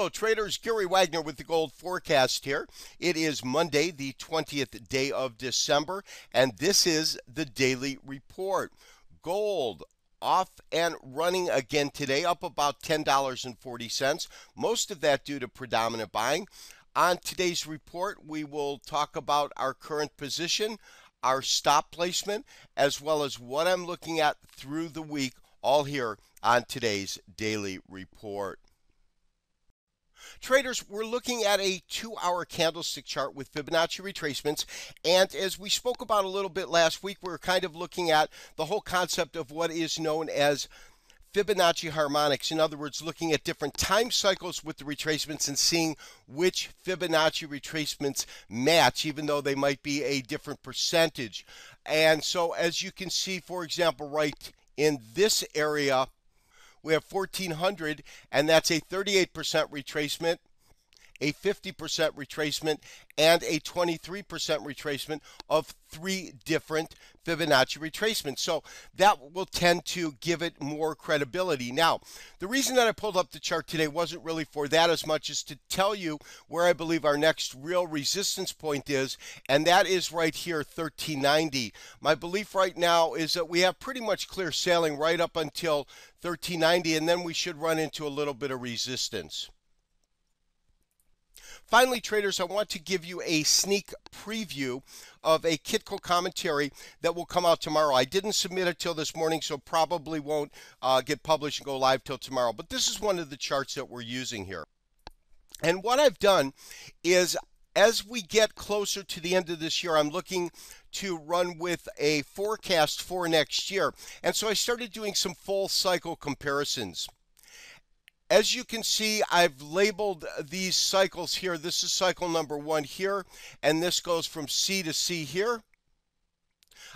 Hello traders, Gary Wagner with the gold forecast here. It is Monday, the 20th day of December, and this is the daily report. Gold off and running again today, up about $10.40. Most of that due to predominant buying. On today's report, we will talk about our current position, our stop placement, as well as what I'm looking at through the week, all here on today's daily report. Traders, we're looking at a 2-hour candlestick chart with Fibonacci retracements, and as we spoke about a little bit last week, we're kind of looking at the whole concept of what is known as Fibonacci harmonics. In other words, looking at different time cycles with the retracements and seeing which Fibonacci retracements match, even though they might be a different percentage. And so as you can see, for example, right in this area, we have 1400, and that's a 38% retracement, a 50% retracement, and a 23% retracement of 3 different Fibonacci retracements. So that will tend to give it more credibility. Now, the reason that I pulled up the chart today wasn't really for that as much as to tell you where I believe our next real resistance point is, and that is right here, 1390. My belief right now is that we have pretty much clear sailing right up until 1390, and then we should run into a little bit of resistance. Finally, traders, I want to give you a sneak preview of a Kitco commentary that will come out tomorrow. I didn't submit it till this morning, so probably won't get published and go live till tomorrow. But this is one of the charts that we're using here. And what I've done is, as we get closer to the end of this year, I'm looking to run with a forecast for next year. And so I started doing some full cycle comparisons. As you can see, I've labeled these cycles here. This is cycle number 1 here, and this goes from C to C here.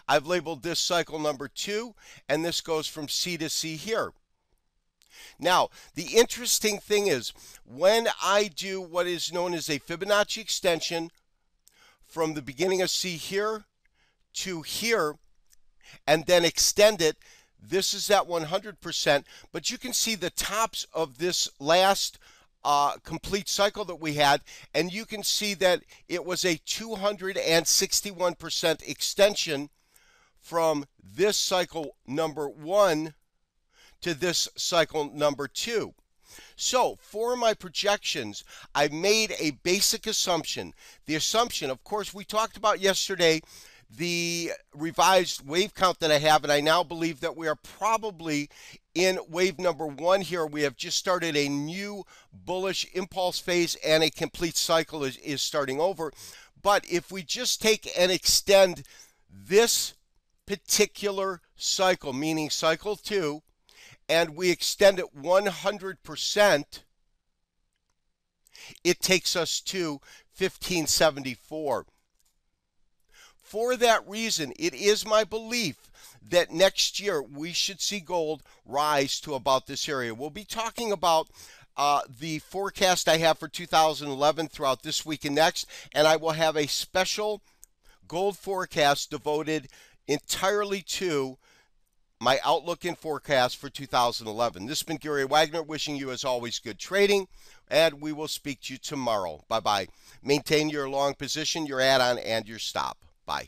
I've labeled this cycle number 2, and this goes from C to C here. Now, the interesting thing is, when I do what is known as a Fibonacci extension from the beginning of C here to here, and then extend it, this is at 100%, but you can see the tops of this last complete cycle that we had, and you can see that it was a 261% extension from this cycle number 1 to this cycle number 2. So for my projections, I made a basic assumption. The assumption, of course, we talked about yesterday the revised wave count that I have, and I now believe that we are probably in wave number 1 here. We have just started a new bullish impulse phase, and a complete cycle is starting over. But if we just take and extend this particular cycle, meaning cycle 2, and we extend it 100%, it takes us to 1574. For that reason, it is my belief that next year we should see gold rise to about this area. We'll be talking about the forecast I have for 2011 throughout this week and next, and I will have a special gold forecast devoted entirely to my outlook and forecast for 2011. This has been Gary Wagner, wishing you, as always, good trading, and we will speak to you tomorrow. Bye-bye. Maintain your long position, your add-on, and your stop. Bye.